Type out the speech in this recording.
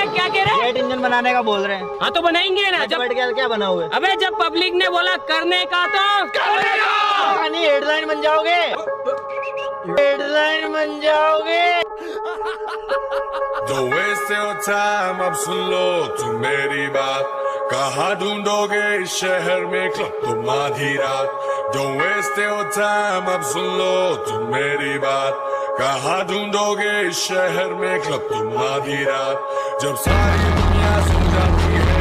रहे, क्या कह रहे? जेट इंजन बनाने का बोल रहे हैं। हाँ तो बनाएंगे ना। जब क्या बनाओगे? अबे जब पब्लिक ने बोला करने का तो करने नहीं, हेडलाइन बन जाओगे, हेडलाइन बन जाओगे। Don't waste your time, अब सुन लो तुम मेरी बात। कहाँ ढूंढोगे इस शहर में क्लब तुम आधी रात। Don't waste your time, अब सुन लो तुम मेरी बात। कहाँ ढूंढोगे इस शहर में क्लब तुम आधी रात। जब सारी दुनिया सुन जाती है